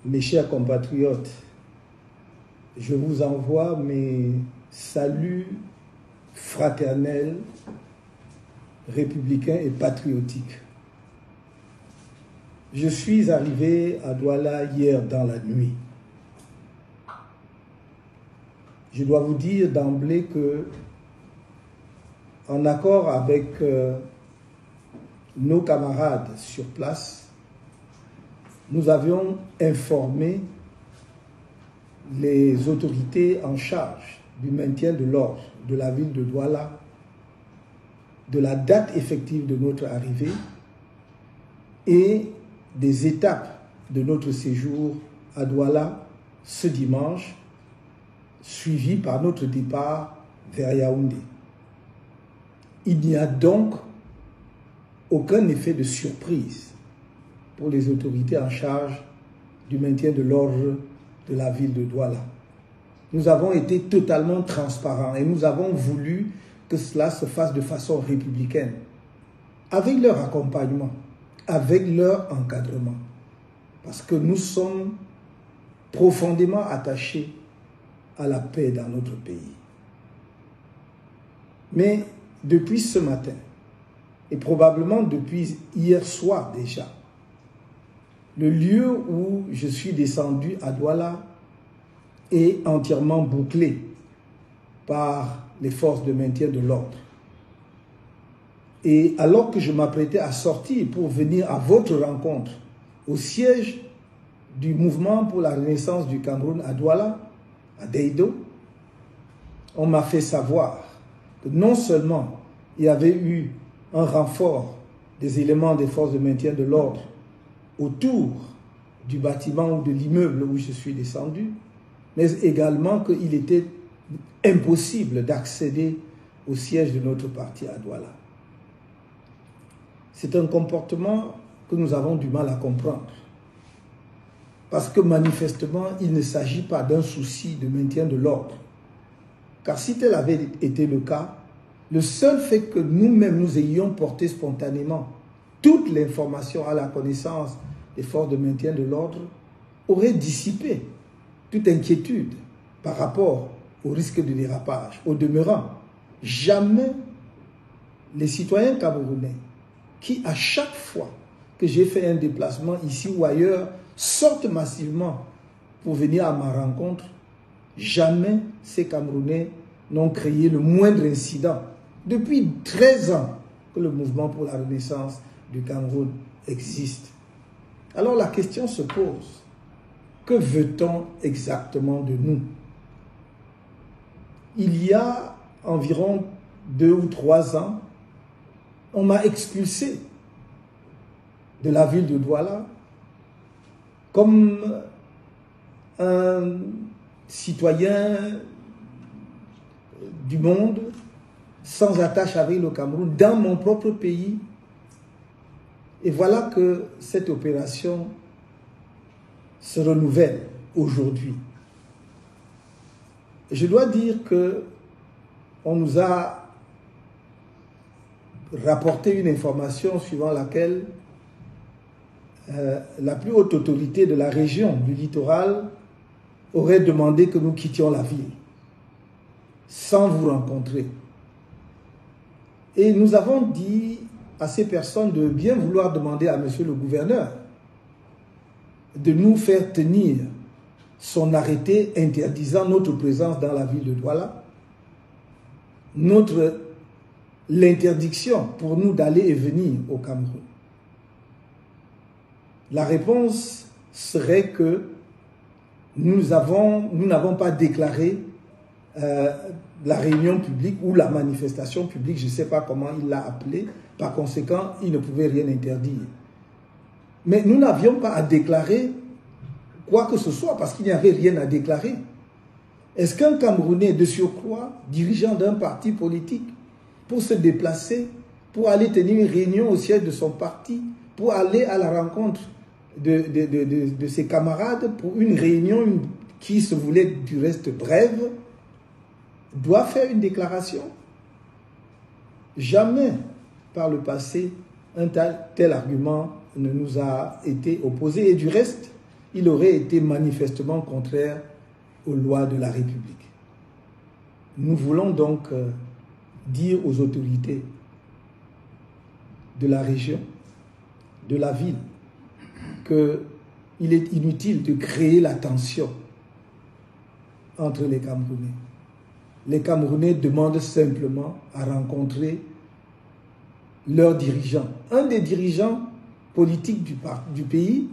Mes chers compatriotes, je vous envoie mes saluts fraternels, républicains et patriotiques. Je suis arrivé à Douala hier dans la nuit. Je dois vous dire d'emblée que, en accord avec nos camarades sur place, nous avions informé les autorités en charge du maintien de l'ordre de la ville de Douala de la date effective de notre arrivée et des étapes de notre séjour à Douala ce dimanche, suivi par notre départ vers Yaoundé. Il n'y a donc aucun effet de surprise pour les autorités en charge du maintien de l'ordre de la ville de Douala. Nous avons été totalement transparents et nous avons voulu que cela se fasse de façon républicaine, avec leur accompagnement, avec leur encadrement, parce que nous sommes profondément attachés à la paix dans notre pays. Mais depuis ce matin, et probablement depuis hier soir déjà, le lieu où je suis descendu à Douala est entièrement bouclé par les forces de maintien de l'ordre. Et alors que je m'apprêtais à sortir pour venir à votre rencontre au siège du mouvement pour la renaissance du Cameroun à Douala, à Deido, on m'a fait savoir que non seulement il y avait eu un renfort des éléments des forces de maintien de l'ordre autour du bâtiment ou de l'immeuble où je suis descendu, mais également qu'il était impossible d'accéder au siège de notre parti à Douala. C'est un comportement que nous avons du mal à comprendre, parce que manifestement, il ne s'agit pas d'un souci de maintien de l'ordre. Car si tel avait été le cas, le seul fait que nous-mêmes nous ayons porté spontanément toute l'information à la connaissance des forces de maintien de l'ordre aurait dissipé toute inquiétude par rapport au risque de dérapage. Au demeurant, jamais les citoyens camerounais qui, à chaque fois que j'ai fait un déplacement ici ou ailleurs, sortent massivement pour venir à ma rencontre, jamais ces Camerounais n'ont créé le moindre incident. Depuis 13 ans que le mouvement pour la renaissance du Cameroun existe. Alors la question se pose, que veut-on exactement de nous? Il y a environ 2 ou 3 ans, on m'a expulsé de la ville de Douala comme un citoyen du monde sans attache avec le Cameroun dans mon propre pays. Et voilà que cette opération se renouvelle aujourd'hui. Je dois dire que on nous a rapporté une information suivant laquelle la plus haute autorité de la région du littoral aurait demandé que nous quittions la ville sans vous rencontrer. Et nous avons dit à ces personnes de bien vouloir demander à monsieur le gouverneur de nous faire tenir son arrêté interdisant notre présence dans la ville de Douala, l'interdiction pour nous d'aller et venir au Cameroun. La réponse serait que nous n'avons pas déclaré la réunion publique ou la manifestation publique, je ne sais pas comment il l'a appelé, par conséquent, il ne pouvait rien interdire. Mais nous n'avions pas à déclarer quoi que ce soit, parce qu'il n'y avait rien à déclarer. Est-ce qu'un Camerounais de surcroît, dirigeant d'un parti politique, pour se déplacer, pour aller tenir une réunion au siège de son parti, pour aller à la rencontre de ses camarades, pour une réunion qui se voulait du reste brève, doit faire une déclaration? Jamais par le passé un tel argument ne nous a été opposé. Et du reste, il aurait été manifestement contraire aux lois de la République. Nous voulons donc dire aux autorités de la région, de la ville, qu'il est inutile de créer la tension entre les Camerounais. Les Camerounais demandent simplement à rencontrer leurs dirigeants. Un des dirigeants politiques du pays,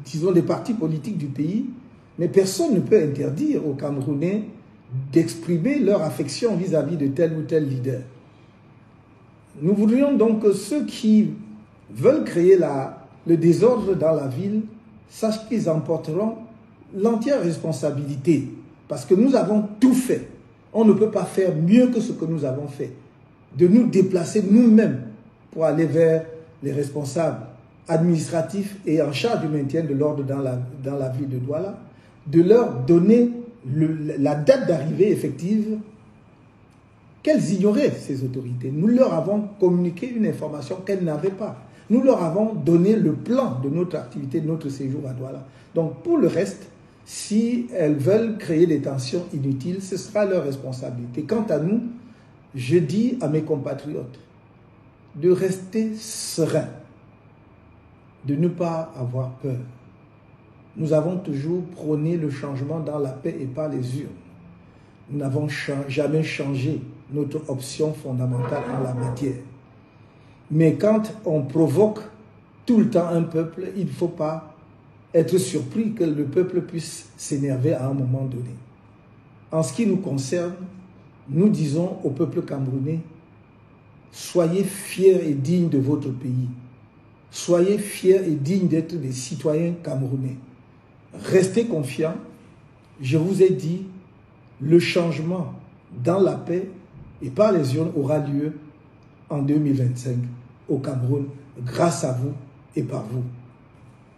disons des partis politiques du pays, mais personne ne peut interdire aux Camerounais d'exprimer leur affection vis-à-vis de tel ou tel leader. Nous voudrions donc que ceux qui veulent créer le désordre dans la ville sachent qu'ils emporteront l'entière responsabilité, parce que nous avons tout fait. On ne peut pas faire mieux que ce que nous avons fait, de nous déplacer nous-mêmes pour aller vers les responsables administratifs et en charge du maintien de l'ordre dans la ville de Douala, de leur donner la date d'arrivée effective qu'elles ignoraient, ces autorités. Nous leur avons communiqué une information qu'elles n'avaient pas. Nous leur avons donné le plan de notre activité, de notre séjour à Douala. Donc pour le reste, si elles veulent créer des tensions inutiles, ce sera leur responsabilité. Quant à nous, je dis à mes compatriotes de rester sereins, de ne pas avoir peur. Nous avons toujours prôné le changement dans la paix et par les urnes. Nous n'avons jamais changé notre option fondamentale en la matière. Mais quand on provoque tout le temps un peuple, il ne faut pas être surpris que le peuple puisse s'énerver à un moment donné. En ce qui nous concerne, nous disons au peuple camerounais, soyez fiers et dignes de votre pays. Soyez fiers et dignes d'être des citoyens camerounais. Restez confiants. Je vous ai dit, le changement dans la paix et par les urnes aura lieu en 2025 au Cameroun, grâce à vous et par vous.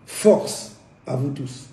Force à vous tous.